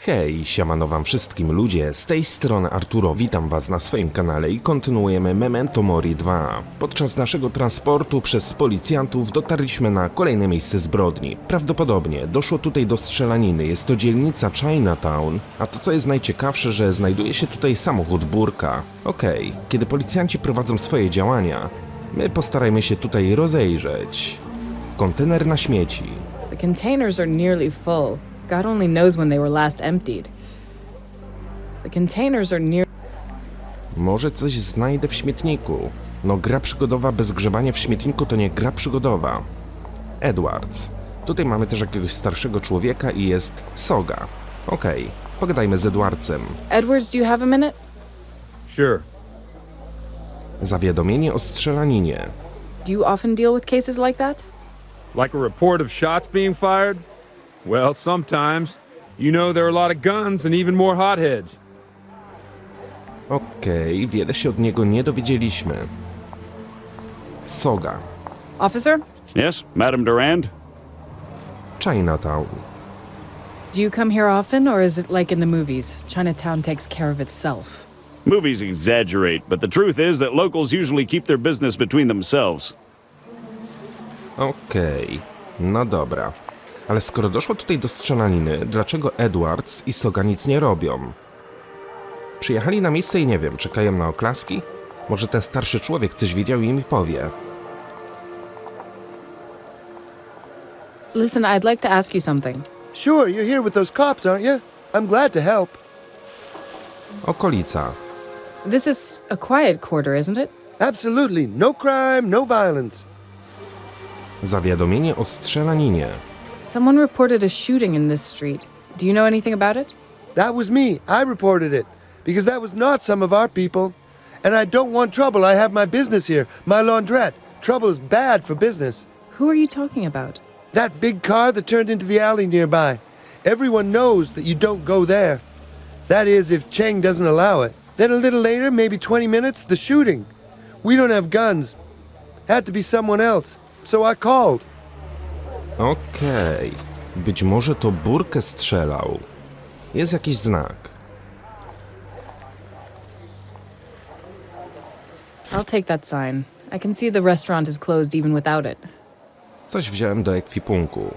Hej, siemano wam wszystkim ludzie, z tej strony Arturo, witam was na swoim kanale i kontynuujemy Memento Mori 2. Podczas naszego transportu przez policjantów dotarliśmy na kolejne miejsce zbrodni. Prawdopodobnie doszło tutaj do strzelaniny, jest to dzielnica Chinatown, a to co jest najciekawsze, że znajduje się tutaj samochód Burka. Okej, kiedy policjanci prowadzą swoje działania, my postarajmy się tutaj rozejrzeć. Kontener na śmieci. The containers are nearly full. God only knows when they were last emptied. The containers are near... Może coś znajdę w śmietniku. No gra przygodowa bez grzebania w śmietniku to nie gra przygodowa. Edwards. Tutaj mamy też jakiegoś starszego człowieka i jest Soga. Okej, pogadajmy z Edwardsem. Edwards, do you have a minute? Sure. Zawiadomienie o strzelaninie. Do you often deal with cases like that? Like a report of shots being fired? Well, sometimes. You know, there are a lot of guns and even more hotheads. Okej, wiele się od niego nie dowiedzieliśmy. Soga. Officer, Yes, Madame Durand? Chinatown. do you come here often, or is it like in the movies? Chinatown takes care of itself. Movies exaggerate, but the truth is that locals usually keep their business between themselves. Okej, no dobra. Ale skoro doszło tutaj do strzelaniny, dlaczego Edwards i Soga nic nie robią? Przyjechali na miejsce i nie wiem, czekają na oklaski? Może ten starszy człowiek coś wiedział i mi powie. Listen, I'd like to ask you something. Sure, you're here with those cops, aren't you? I'm glad to help. Okolica. This is a quiet quarter, isn't it? Absolutely. No crime, no violence. Zawiadomienie o strzelaninie. Someone reported a shooting in this street. Do you know anything about it? That was me. I reported it. Because that was not some of our people. And I don't want trouble. I have my business here, my laundrette. Trouble is bad for business. Who are you talking about? That big car that turned into the alley nearby. Everyone knows that you don't go there. That is, if Cheng doesn't allow it. Then a little later, maybe 20 minutes, the shooting. We don't have guns. Had to be someone else. So I called. Okej. Być może to Burkę strzelał. Jest jakiś znak. I'll take that sign. I can see the restaurant is closed even without it. Coś wziąłem do ekwipunku.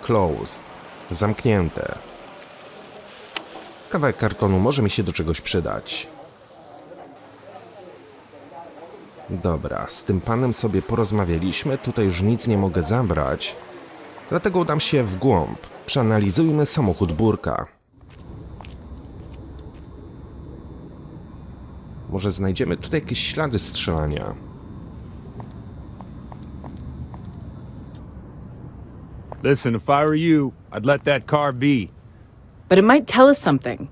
Closed. Zamknięte. Kawałek kartonu może mi się do czegoś przydać. Dobra, z tym panem sobie porozmawialiśmy, tutaj już nic nie mogę zabrać, dlatego udam się w głąb. Przeanalizujmy samochód Burka. Może znajdziemy tutaj jakieś ślady strzelania. Listen, if I were you, I'd let that car be. But it might tell us something.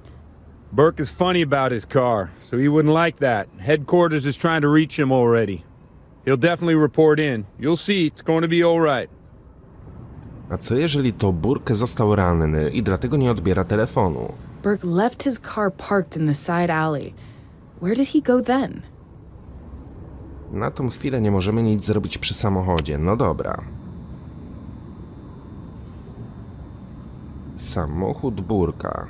Burke is funny about his car, so he wouldn't like that. Headquarters is trying to reach him already. He'll definitely report in. You'll see, it's going to be all right. A co jeżeli to Burke został ranny i dlatego nie odbiera telefonu? Burke left his car parked in the side alley. Where did he go then? Na tą chwilę nie możemy nic zrobić przy samochodzie, no dobra. Samochód Burka.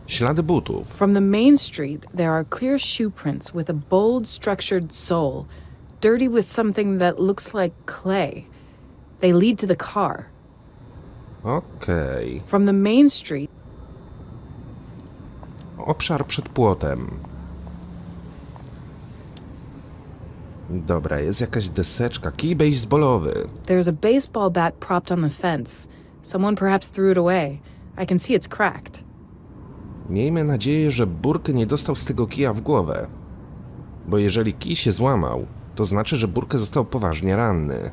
Ślady butów. From the main street, there are clear shoe prints with a bold, structured sole, dirty with something that looks like clay. They lead to the car. Okej. From the main street, Obszar przed płotem. Dobra, jest jakaś deseczka, kij baseballowy. there's a baseball bat propped on the fence. Someone perhaps threw it away. I can see it's cracked. Miejmy nadzieję, że Burke nie dostał z tego kija w głowę. Bo jeżeli kij się złamał, to znaczy, że Burke został poważnie ranny.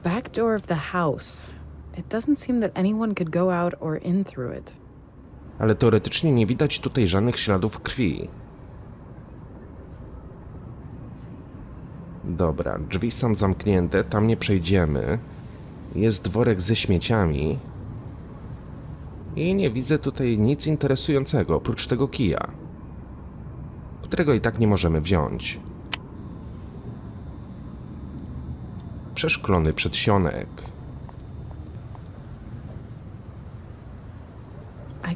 Back door of the house. It doesn't seem that anyone could go out or in through it. Ale teoretycznie nie widać tutaj żadnych śladów krwi. Dobra, drzwi są zamknięte, tam nie przejdziemy. Jest worek ze śmieciami. I nie widzę tutaj nic interesującego, oprócz tego kija, którego i tak nie możemy wziąć. Przeszklony przedsionek.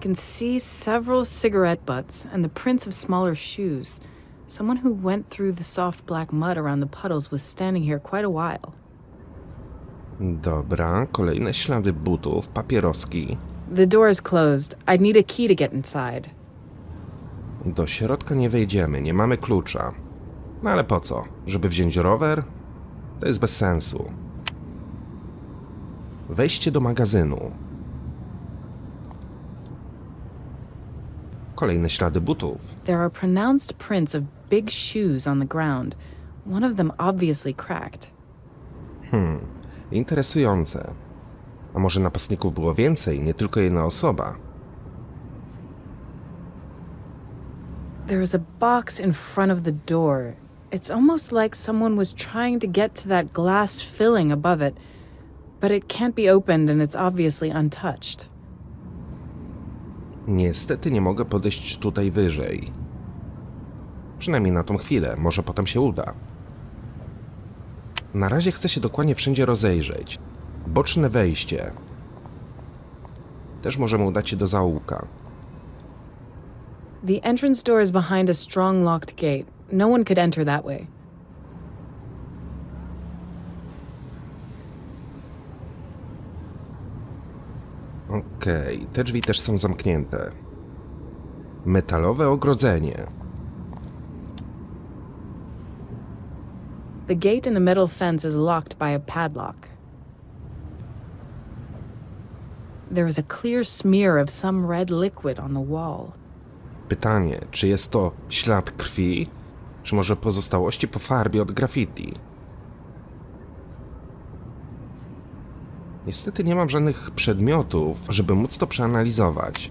can see several cigarette butts and the prints of smaller shoes. Someone who went through the soft black mud around the puddles was standing here quite a while. Dobra, kolejne ślady butów, papieroski. The door is closed. I'd need a key to get inside. Do środka nie wejdziemy, nie mamy klucza. No ale po co? Żeby wziąć rower? To jest bez sensu. Wejście do magazynu. Kolejne ślady butów. There are pronounced prints of big shoes on the ground, one of them obviously cracked. Interesujące. A może napastników było więcej, nie tylko jedna osoba? There is a box in front of the door. It's almost like someone was trying to get to that glass filling above it, but it can't be opened and it's obviously untouched. Niestety nie mogę podejść tutaj wyżej. Przynajmniej na tą chwilę, może potem się uda. Na razie chcę się dokładnie wszędzie rozejrzeć. Boczne wejście. Też możemy udać się do zaułka. The entrance door is behind a strong locked gate. No one could enter that way. Okej, te drzwi też są zamknięte. Metalowe ogrodzenie. The gate in the metal fence is locked by a padlock. There is a clear smear of some red liquid on the wall. Pytanie, czy jest to ślad krwi, czy może pozostałości po farbie od graffiti? Niestety nie mam żadnych przedmiotów, żeby móc to przeanalizować.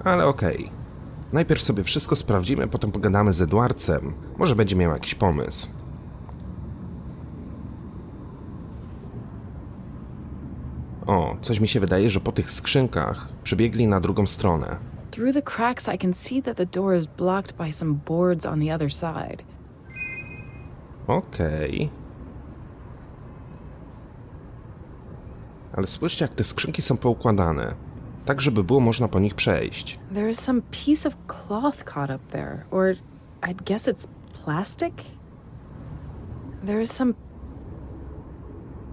Ale okej. Najpierw sobie wszystko sprawdzimy, potem pogadamy z Edwardsem. Może będzie miał jakiś pomysł. O, coś mi się wydaje, że po tych skrzynkach przebiegli na drugą stronę. Through the cracks, I can see that the door is blocked by some boards on the other side. Okej. Ale spójrzcie, jak te skrzynki są poukładane. Tak, żeby było można po nich przejść. There is some piece of cloth caught up there, or I'd guess it's plastic? There is some...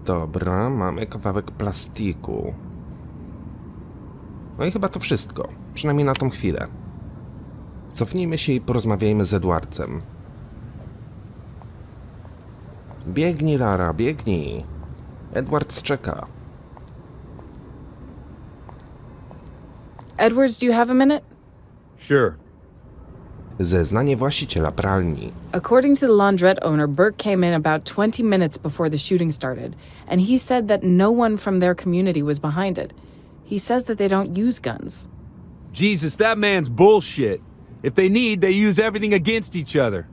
Dobra, mamy kawałek plastiku. No i chyba to wszystko. Przynajmniej na tą chwilę. Cofnijmy się i porozmawiajmy z Edwardsem. Biegnij, Lara, biegnij. Edwards czeka. Edwards, do you have a minute? Sure. Zeznanie właściciela pralni. According to the laundrette owner, Burke came in about 20 minutes before the shooting started, and he said that no one from their community was behind it. He says that they don't use guns. Jesus, that man's bullshit. If they need, they use everything against each other.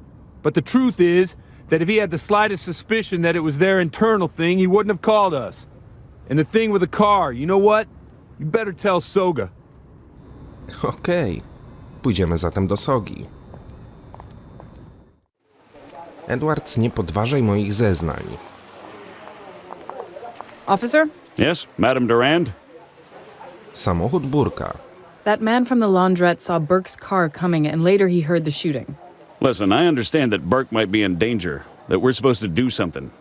But the truth is that if he had the slightest suspicion that it was their internal thing, he wouldn't have called us. And the thing with the car, you know what? You better tell Soga. Okej. Pójdziemy zatem do Sogi. Edwards, nie podważaj moich zeznań. Officer? Yes, Madame Durand? Samochód Burka. That man from the laundrette saw Burke's car coming and later he heard the shooting. Listen, I understand that Burke might be in danger, that we're supposed to do something.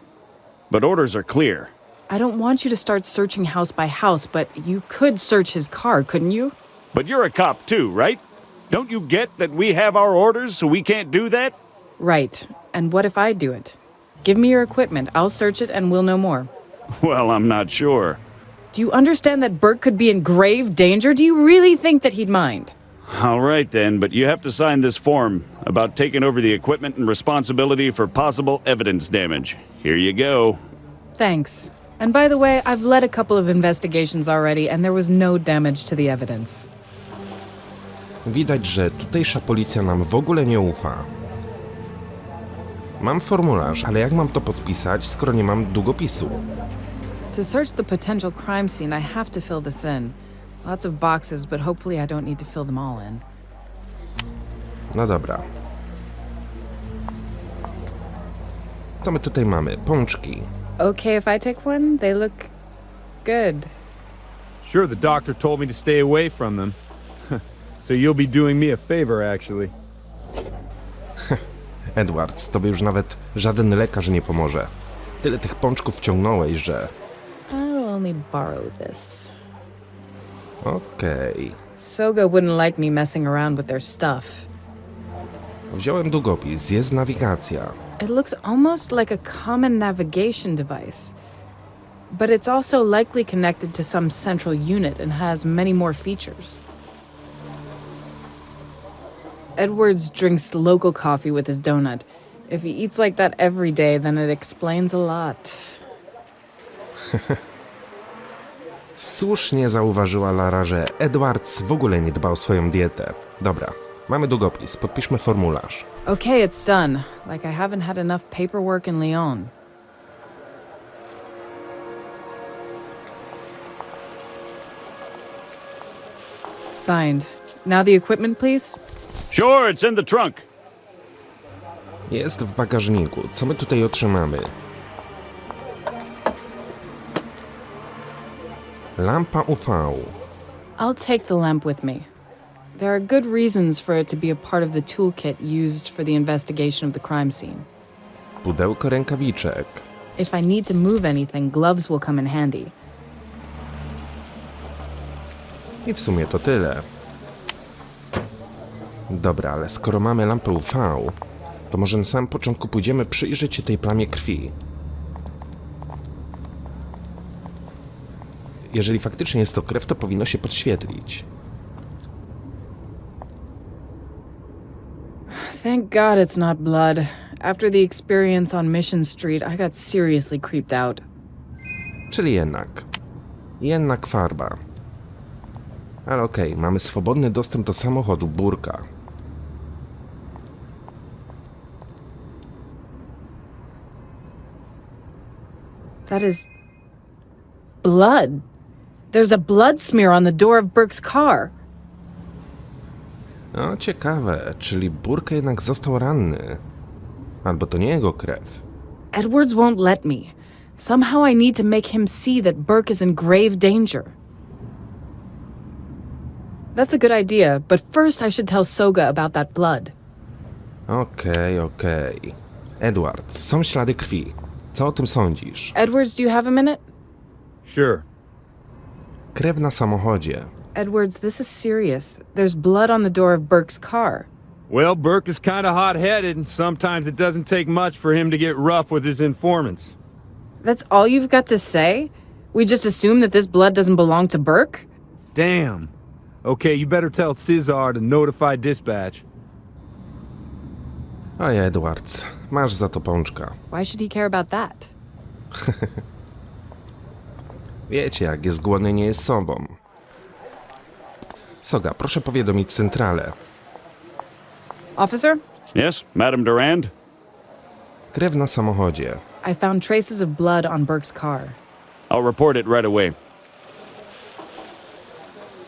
But orders are clear. I don't want you to start searching house by house, but you could search his car, couldn't you? But you're a cop too, right? Don't you get that we have our orders, so we can't do that? Right. And what if I do it? Give me your equipment. I'll search it and we'll know more. Well, I'm not sure. Do you understand that Burke could be in grave danger? Do you really think that he'd mind? All right then, but you have to sign this form about taking over the equipment and responsibility for possible evidence damage. Here you go. Thanks. And by the way, I've led a couple of investigations already and there was no damage to the evidence. Widać, że tutejsza policja nam w ogóle nie ufa. Mam formularz, ale jak mam to podpisać, skoro nie mam długopisu? To search the potential crime scene, I have to fill this in. Lots of boxes, but hopefully I don't need to fill them all in. No dobra. Co my tutaj mamy? Pączki. Okay if I take one? They look good. Sure, the doctor told me to stay away from them. So you'll be doing me a favor, actually. Edwards, tobie już nawet żaden lekarz nie pomoże. Tyle tych pączków wciągnąłeś, że... I'll only borrow this. Okej. Soga wouldn't like me messing around with their stuff. Wziąłem długopis, jest nawigacja. It looks almost like a common navigation device. But it's also likely connected to some central unit and has many more features. Edwards drinks local coffee with his donut. If he eats like that every day, then it explains a lot. Słusznie zauważyła Lara, że Edwards w ogóle nie dba o swoją dietę. Dobra, mamy długopis, podpiszmy formularz. Okay, it's done. Like I haven't had enough paperwork in Lyon. Signed. Now the equipment, please. Sure, it's in the trunk. Jest w bagażniku. Co my tutaj otrzymamy? Lampa UV. I'll take the lamp with me. There are good reasons for it to be a part of the toolkit used for the investigation of the crime scene. Pudełko rękawiczek. If I need to move anything, gloves will come in handy. I w sumie to tyle. Dobra, ale skoro mamy lampę UV, to może na samym początku pójdziemy przyjrzeć się tej plamie krwi. Jeżeli faktycznie jest to krew, to powinno się podświetlić. Thank God it's not blood. After the experience on Mission Street, I got seriously creeped out. Czyli jednak farba. Ale okej, mamy swobodny dostęp do samochodu Burka. That is blood. There's a blood smear on the door of Burke's car. No, ciekawe, czyli Burka jednak został ranny. Albo to nie jego krew. Edwards won't let me. Somehow I need to make him see that Burke is in grave danger. That's a good idea, but first I should tell Soga about that blood. Okej. Edwards, są ślady krwi. Co o tym sądzisz? Edwards, do you have a minute? Sure. Krew na samochodzie. Edwards, this is serious. There's blood on the door of Burke's car. Well, Burke is kind of hot-headed, and sometimes it doesn't take much for him to get rough with his informants. That's all you've got to say? We just assume that this blood doesn't belong to Burke? Damn. Okay, you better tell Cesar to notify dispatch. Oj, Edwards, masz za to pączka. Why should he care about that? Wiecie, jak jest głodny, nie jest sobą. Soga, proszę powiadomić centralę. Officer? Yes, Madame Durand? Krew na samochodzie. I found traces of blood on Burke's car. I'll report it right away.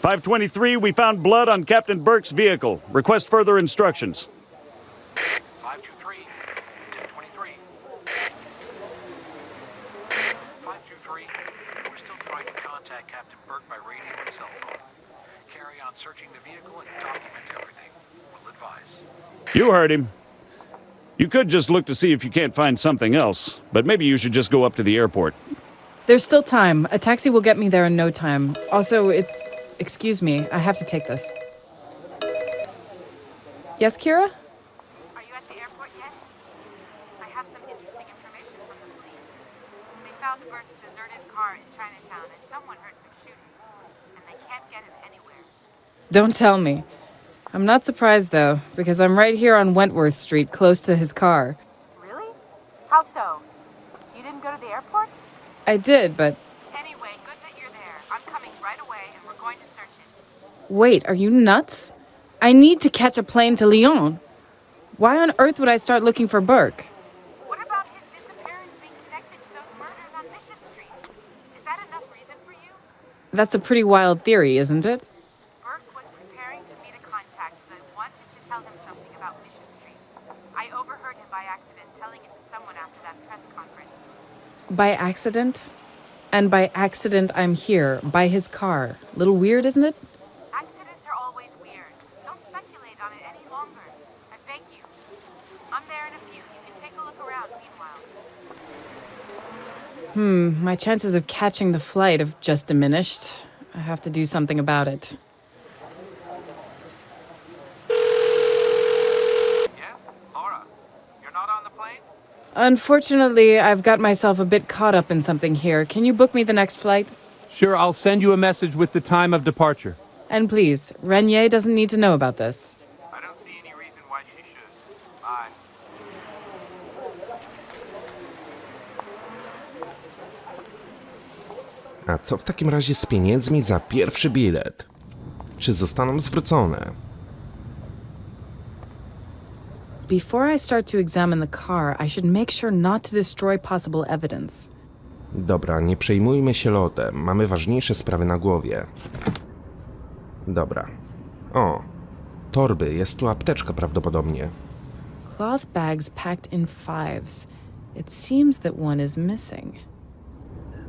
523, we found blood on Captain Burke's vehicle. Request further instructions. 523, 1023. 523, we're still trying to contact Captain Burke by radio and cell phone. Carry on searching the vehicle and document everything. We'll advise. You heard him. You could just look to see if you can't find something else, but maybe you should just go up to the airport. There's still time. A taxi will get me there in no time. Also, it's... Excuse me, I have to take this. Yes, Kira? Are you at the airport yet? I have some interesting information from the police. They found Burke's deserted car in Chinatown and someone heard some shooting. And they can't get him anywhere. Don't tell me. I'm not surprised, though, because I'm right here on Wentworth Street, close to his car. Really? How so? You didn't go to the airport? I did, but... Anyway, good that you're there. I'm coming right away and we're going to search it. Wait, are you nuts? I need to catch a plane to Lyon. Why on earth would I start looking for Burke? What about his disappearance being connected to those murders on Mission Street? Is that enough reason for you? That's a pretty wild theory, isn't it? Burke was preparing to meet a contact that wanted to tell him something about Mission Street. I overheard him by accident telling it to someone after that press conference. By accident? And by accident, I'm here, by his car. Little weird, isn't it? Accidents are always weird. Don't speculate on it any longer. I beg you. I'm there in a few. You can take a look around meanwhile. My chances of catching the flight have just diminished. I have to do something about it. Yes? Laura, you're not on the plane? Unfortunately, I've got myself a bit caught up in something here. Can you book me the next flight? Sure, I'll send you a message with the time of departure. And please, Renier doesn't need to know about this. I don't see any reason why she should. Bye. A co w takim razie z pieniędzmi za pierwszy bilet? Czy zostaną zwrócone? Before I start to examine the car, I should make sure not to destroy possible evidence. Dobra, nie przejmujmy się lotem. Mamy ważniejsze sprawy na głowie. Dobra. O, torby. Jest tu apteczka prawdopodobnie. Cloth bags packed in fives. It seems that one is missing.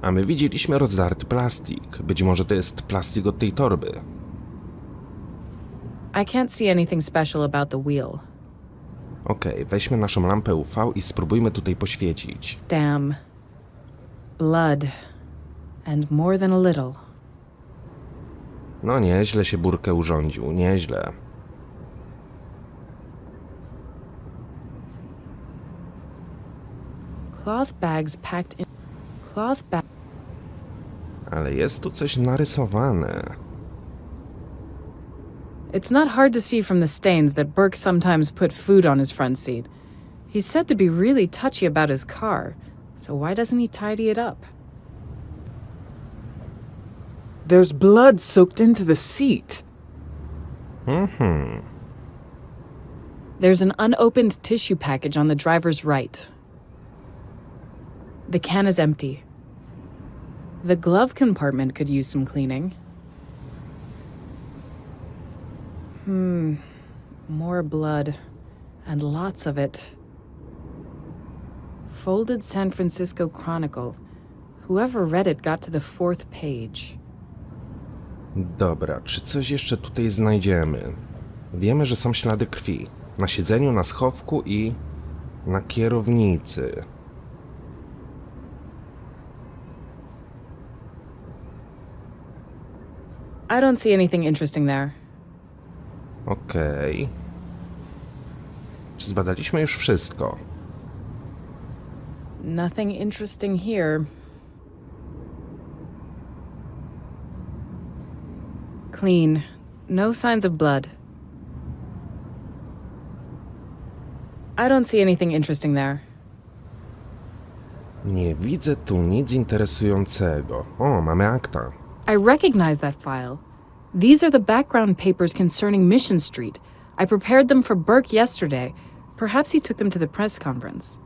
A my widzieliśmy rozdarty plastik. Być może to jest plastik od tej torby. I can't see anything special about the wheel. Okej, weźmy naszą lampę UV i spróbujmy tutaj poświecić. Damn. Blood. And more than a little. No nieźle się Burkę urządził, nieźle. Cloth bags packed in... Cloth bag... Ale jest tu coś narysowane. It's not hard to see from the stains that Burke sometimes put food on his front seat. He's said to be really touchy about his car, so why doesn't he tidy it up? There's blood soaked into the seat. There's an unopened tissue package on the driver's right. The can is empty. The glove compartment could use some cleaning. More blood. And lots of it. Folded San Francisco Chronicle. Whoever read it got to the 4th page. Dobra, czy coś jeszcze tutaj znajdziemy? Wiemy, że są ślady krwi. Na siedzeniu, na schowku i na kierownicy. I don't see anything interesting there. Okej. Czy zbadaliśmy już wszystko? Nothing interesting here. Clean. No signs of blood. I don't see anything interesting there. Nie widzę tu nic interesującego. O, mamy akta. I recognize that file. These are the background papers concerning Mission Street. I prepared them for Burke yesterday. Perhaps he took them to the press conference.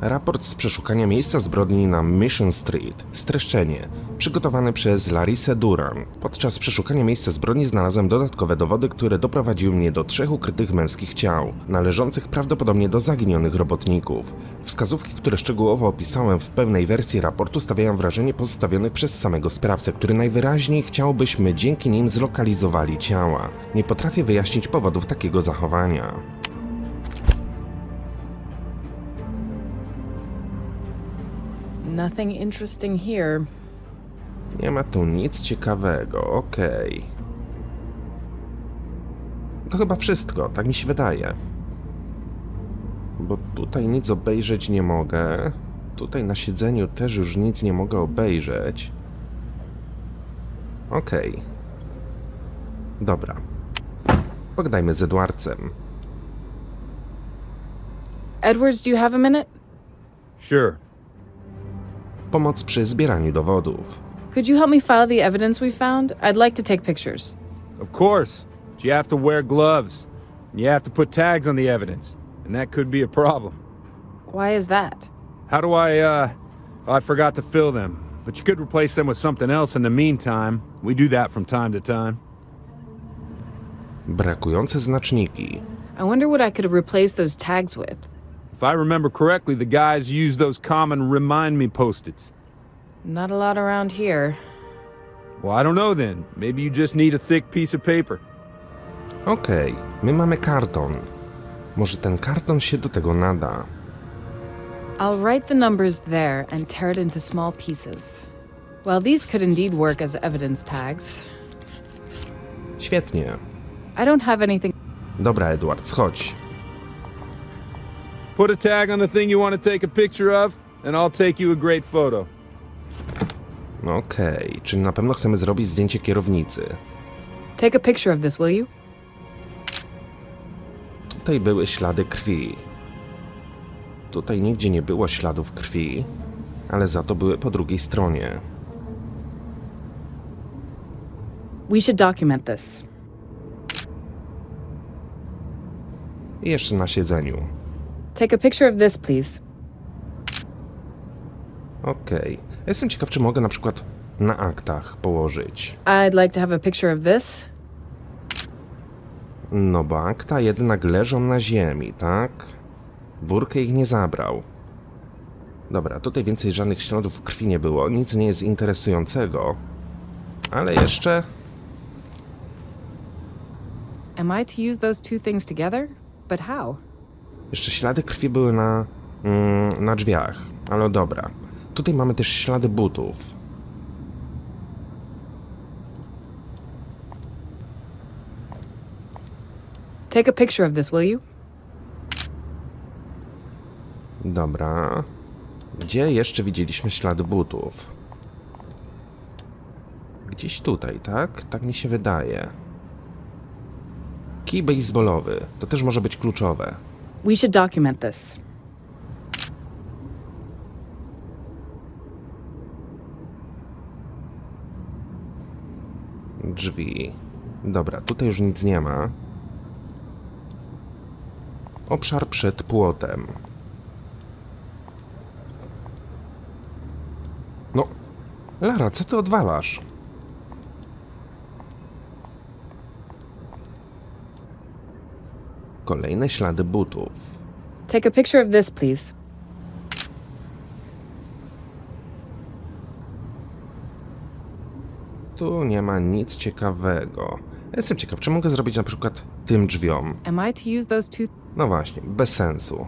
Raport z przeszukania miejsca zbrodni na Mission Street. Streszczenie. Przygotowany przez Larissę Duran. Podczas przeszukania miejsca zbrodni znalazłem dodatkowe dowody, które doprowadziły mnie do 3 ukrytych męskich ciał, należących prawdopodobnie do zaginionych robotników. Wskazówki, które szczegółowo opisałem w pewnej wersji raportu, stawiają wrażenie pozostawionych przez samego sprawcę, który najwyraźniej chciał, byśmy dzięki nim zlokalizowali ciała. Nie potrafię wyjaśnić powodów takiego zachowania. Nothing interesting here. Nie ma tu nic ciekawego, okej. To chyba wszystko, tak mi się wydaje. Bo tutaj nic obejrzeć nie mogę. Tutaj na siedzeniu też już nic nie mogę obejrzeć. Okej. Dobra. Pogadajmy z Edwardsem. Edwards, do you have a minute? Sure. Pomoc przy zbieraniu dowodów. Could you help me file the evidence we found? I'd like to take pictures. Of course. But you have to wear gloves. And you have to put tags on the evidence. And that could be a problem. Why is that? How do I forgot to fill them. But you could replace them with something else in the meantime. We do that from time to time. Brakujące znaczniki. I wonder what I could replace those tags with. If I remember correctly, the guys use those common remind me post-its. Not a lot around here. Well, I don't know then. Maybe you just need a thick piece of paper. Okej, my mamy karton. Może ten karton się do tego nada. I'll write the numbers there and tear it into small pieces. Well, these could indeed work as evidence tags. Świetnie. I don't have anything. Dobra, Edward, chodź. Put a tag on the thing you want to take a picture of, and I'll take you a great photo. Okej, czyli na pewno chcemy zrobić zdjęcie kierownicy. Take a picture of this, will you? Tutaj były ślady krwi. Tutaj nigdzie nie było śladów krwi, ale za to były po drugiej stronie. We should document this. I jeszcze na siedzeniu. Take a picture of this, please. Okej. Jestem ciekaw, czy mogę na przykład na aktach położyć. I'd like to have a picture of this. No bo akta jednak leżą na ziemi, tak? Burkę ich nie zabrał. Dobra, tutaj więcej żadnych śladów krwi nie było, nic nie jest interesującego. Ale jeszcze... Am I to use those two things together? But how? Jeszcze ślady krwi były na drzwiach, ale dobra. Tutaj mamy też ślady butów. Take a picture of this, will you? Dobra. Gdzie jeszcze widzieliśmy ślady butów? Gdzieś tutaj, tak? Tak mi się wydaje. Kij baseballowy. To też może być kluczowe. We should document this. Drzwi. Dobra, tutaj już nic nie ma. Obszar przed płotem. No, Lara, co ty odwalasz? Kolejne ślady butów. Take a picture of this, please. Tu nie ma nic ciekawego. Jestem ciekaw, czy mogę zrobić na przykład tym drzwiom. Am I to use those two? No właśnie, bez sensu.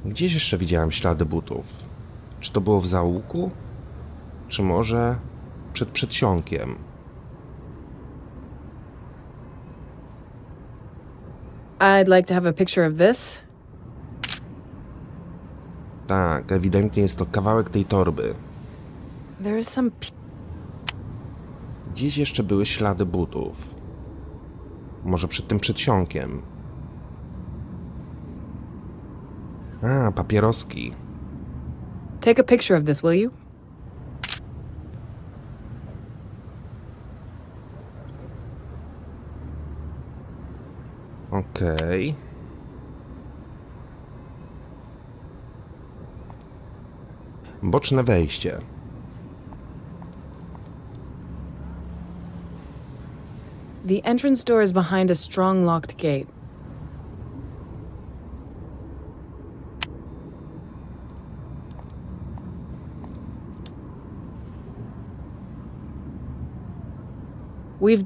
Gdzieś jeszcze widziałem ślady butów. Czy to było w zaułku? Czy może przed przedsionkiem? I'd like to have a picture of this. Tak, ewidentnie jest to kawałek tej torby. There is some Gdzieś jeszcze były ślady butów. Może przed tym przedsionkiem. A, papieroski. Take a picture of this, will you? Okej. Boczne wejście. The entrance door is behind a strong locked gate. We've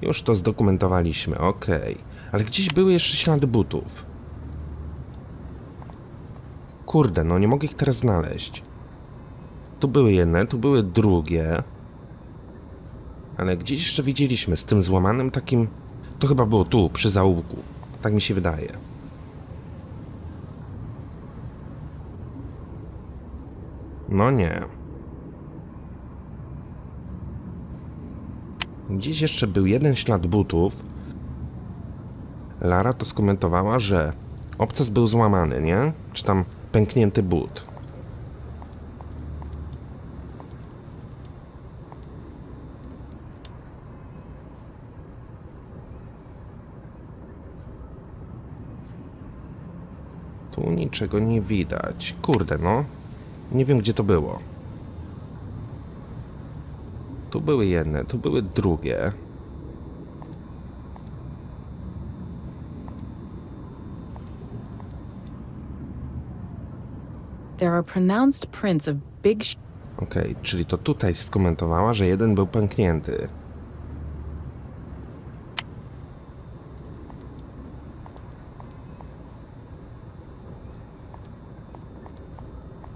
Już to zdokumentowaliśmy, okej. Ale gdzieś były jeszcze ślady butów. Kurde, no nie mogę ich teraz znaleźć. Tu były jedne, tu były drugie. Ale gdzieś jeszcze widzieliśmy z tym złamanym takim... To chyba było tu, przy zaułku. Tak mi się wydaje. No nie. Gdzieś jeszcze był jeden ślad butów. Lara to skomentowała, że obcas był złamany, nie? Czy tam pęknięty but. Tu niczego nie widać. Kurde, no. Nie wiem, gdzie to było. Tu były jedne, tu były drugie. There are pronounced prints of big Okej, czyli to tutaj skomentowała, że jeden był pęknięty.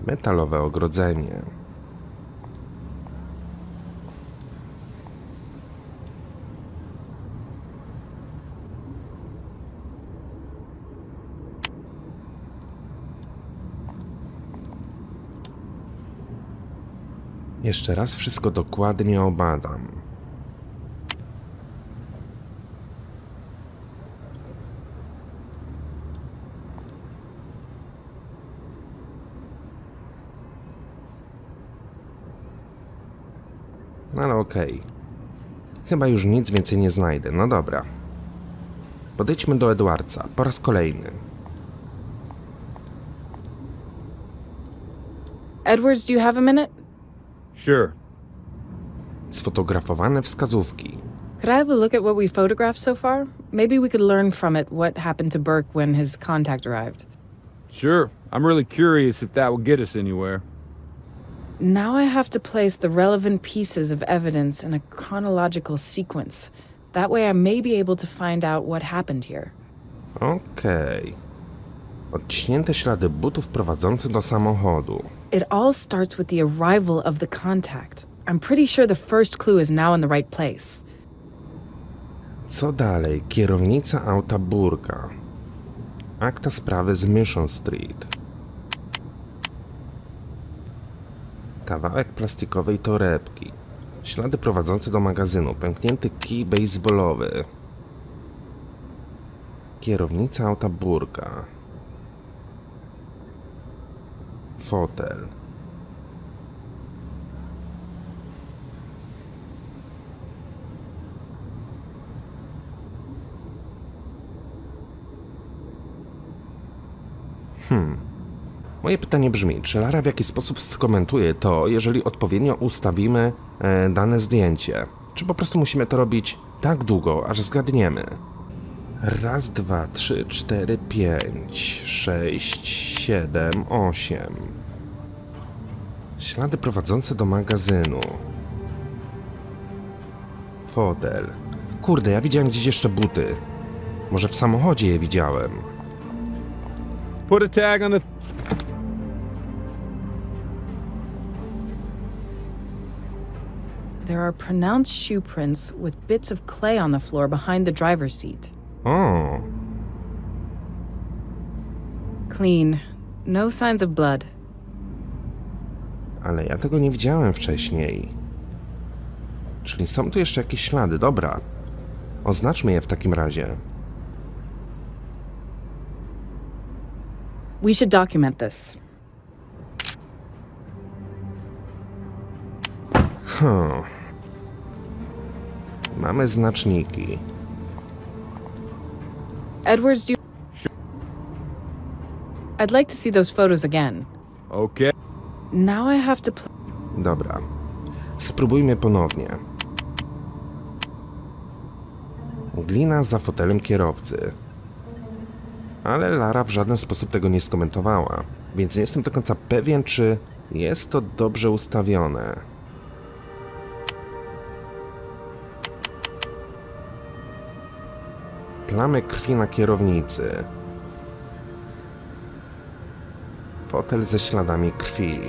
Metalowe ogrodzenie. Jeszcze raz wszystko dokładnie obadam. No ale okej. Chyba już nic więcej nie znajdę. No dobra. Podejdźmy do Edwardsa po raz kolejny. Edwards, do you have a minute? Sure. Sfotografowane wskazówki. Could I have a look at what we photographed so far? Maybe we could learn from it what happened to Burke when his contact arrived. Sure. I'm really curious if that will get us anywhere. Now I have to place the relevant pieces of evidence in a chronological sequence. That way I may be able to find out what happened here. Okej. Odciśnięte ślady butów prowadzące do samochodu. It all starts with the arrival of the contact. I'm pretty sure the first clue is now in the right place. Co dalej? Kierownica auta Burka. Akta sprawy z Mission Street. Kawałek plastikowej torebki. Ślady prowadzące do magazynu. Pęknięty kij baseballowy. Kierownica auta Burka. Fotel. Moje pytanie brzmi, czy Lara w jakiś sposób skomentuje to, jeżeli odpowiednio ustawimy dane zdjęcie? Czy po prostu musimy to robić tak długo, aż zgadniemy? Raz, dwa, trzy, cztery, pięć, sześć, siedem, osiem. Ślady prowadzące do magazynu. Fotel. Kurde, ja widziałem gdzieś jeszcze buty. Może w samochodzie je widziałem. Put a tag on the... There are pronounced shoe prints with bits of clay on the floor behind the driver's seat. O, Clean. No signs of blood. ale ja tego nie widziałem wcześniej. Czyli są tu jeszcze jakieś ślady, dobra. Oznaczmy je w takim razie. We should document this. Mamy znaczniki. Edwards, do you... I'd like to see those photos again. Okay. Now I have to Dobra. Spróbujmy ponownie. Glina za fotelem kierowcy. Ale Lara w żaden sposób tego nie skomentowała, więc nie jestem do końca pewien, czy jest to dobrze ustawione. Plamy krwi na kierownicy. Fotel ze śladami krwi.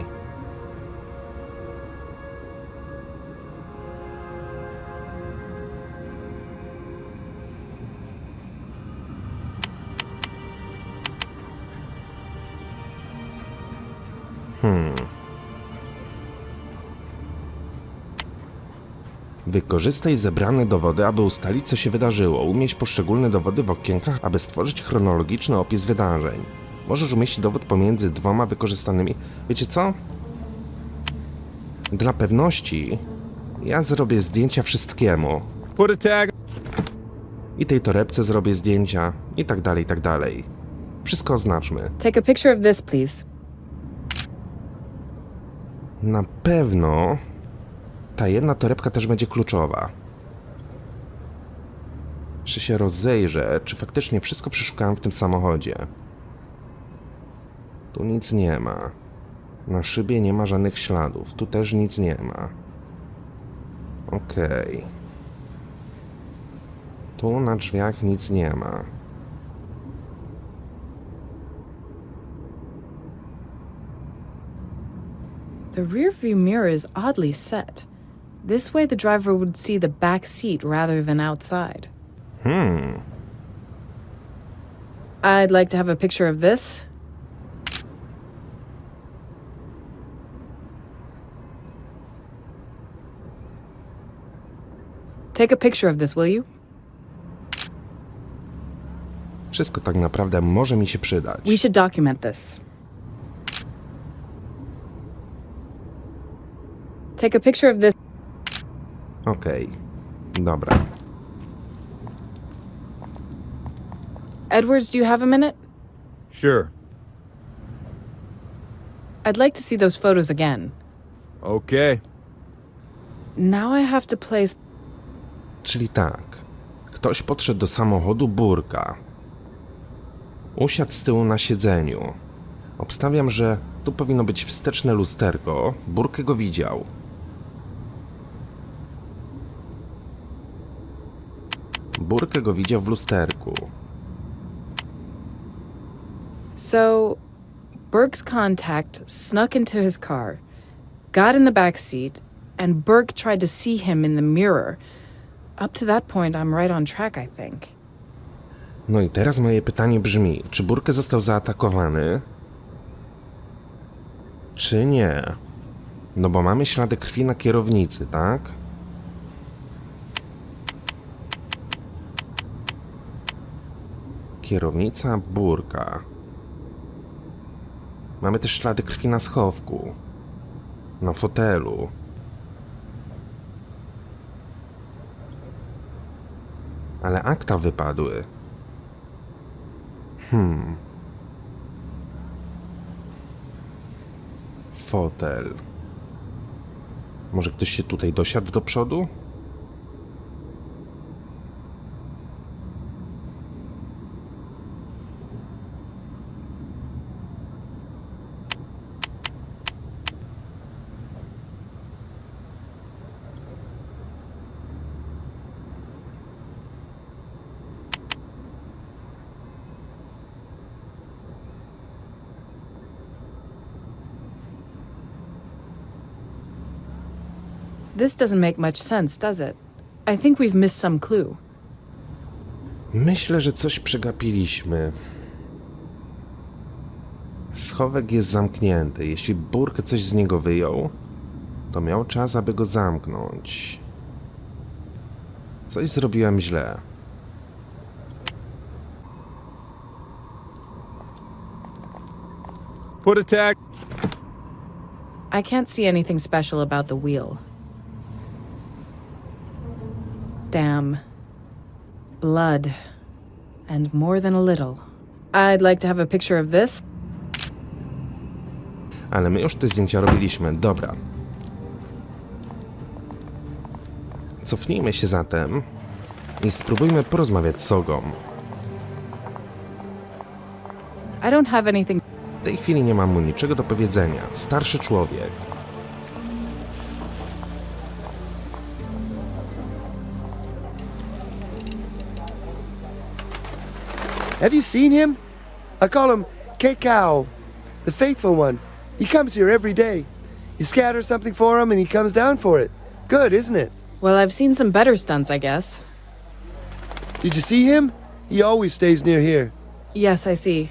Wykorzystaj zebrane dowody, aby ustalić, co się wydarzyło. Umieść poszczególne dowody w okienkach, aby stworzyć chronologiczny opis wydarzeń. Możesz umieścić dowód pomiędzy dwoma wykorzystanymi... Wiecie co? Dla pewności ja zrobię zdjęcia wszystkiemu. Put a tag... I tej torebce zrobię zdjęcia, i tak dalej, i tak dalej. Wszystko oznaczmy. take a picture of this, please. Na pewno ta jedna torebka też będzie kluczowa. Jeszcze się rozejrzę, czy faktycznie wszystko przeszukałem w tym samochodzie. Tu nic nie ma. Na szybie nie ma żadnych śladów. Tu też nic nie ma. Okej. Tu na drzwiach nic nie ma. The rearview mirror is oddly set. This way the driver would see the back seat rather than outside. I'd like to have a picture of this. Take a picture of this, will you? Wszystko tak naprawdę może mi się przydać. We should document this. Take a picture of this. Okej. Dobra. Edwards, do you have a minute? Sure. I'd like to see those photos again. Okay. Now I have to place... Czyli tak. Ktoś podszedł do samochodu Burka. Usiadł z tyłu na siedzeniu. Obstawiam, że tu powinno być wsteczne lusterko. Burkę go widział. Burkę go widział w lusterku. So, Burke's contact snuck into his car, got in the back seat, and Burke tried to see him in the mirror. Up to that point, I'm right on track, I think. No i teraz moje pytanie brzmi, czy Burke został zaatakowany? Czy nie? No bo mamy ślady krwi na kierownicy, tak? Kierownica Burka. Mamy też ślady krwi na schowku. Na fotelu. Ale akta wypadły. Fotel. Może ktoś się tutaj dosiadł do przodu? This doesn't make much sense, does it? I think we've missed some clue. Myślę, że coś przegapiliśmy. Schowek jest zamknięty. Jeśli Burke coś z niego wyjął, to miał czas, aby go zamknąć. Coś zrobiłem źle. Put a tag. I can't see anything special about the wheel. Damn. Blood. And more than a little. I'd like to have a picture of this. Ale my już te zdjęcia robiliśmy. Dobra. Cofnijmy się zatem i spróbujmy porozmawiać z Sogą. I don't have anything... W tej chwili nie mam mu niczego do powiedzenia. Starszy człowiek. Have you seen him? I call him Kekao, the faithful one. He comes here every day. You scatter something for him and he comes down for it. Good, isn't it? Well, I've seen some better stunts, I guess. Did you see him? He always stays near here. Yes, I see.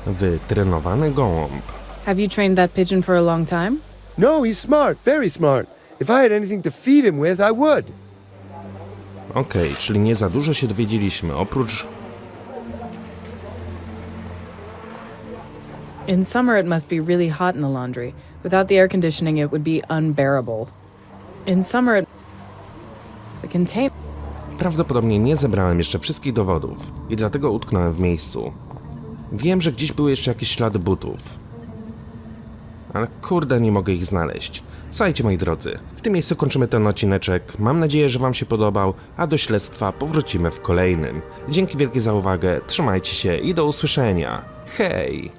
Wytrenowany gołąb. Have you trained that pigeon for a long time? No, he's smart, very smart. If I had anything to feed him with, I would. Okej, czyli nie za dużo się dowiedzieliśmy, oprócz... In summer, it must be really hot in the laundry. Without the air conditioning, it would be unbearable. In summer, the container... Prawdopodobnie nie zebrałem jeszcze wszystkich dowodów i dlatego utknąłem w miejscu. Wiem, że gdzieś były jeszcze jakieś ślady butów. Ale kurde, nie mogę ich znaleźć. Słuchajcie, moi drodzy, w tym miejscu kończymy ten odcineczek. Mam nadzieję, że wam się podobał, a do śledztwa powrócimy w kolejnym. Dzięki wielkie za uwagę, trzymajcie się i do usłyszenia. Hej!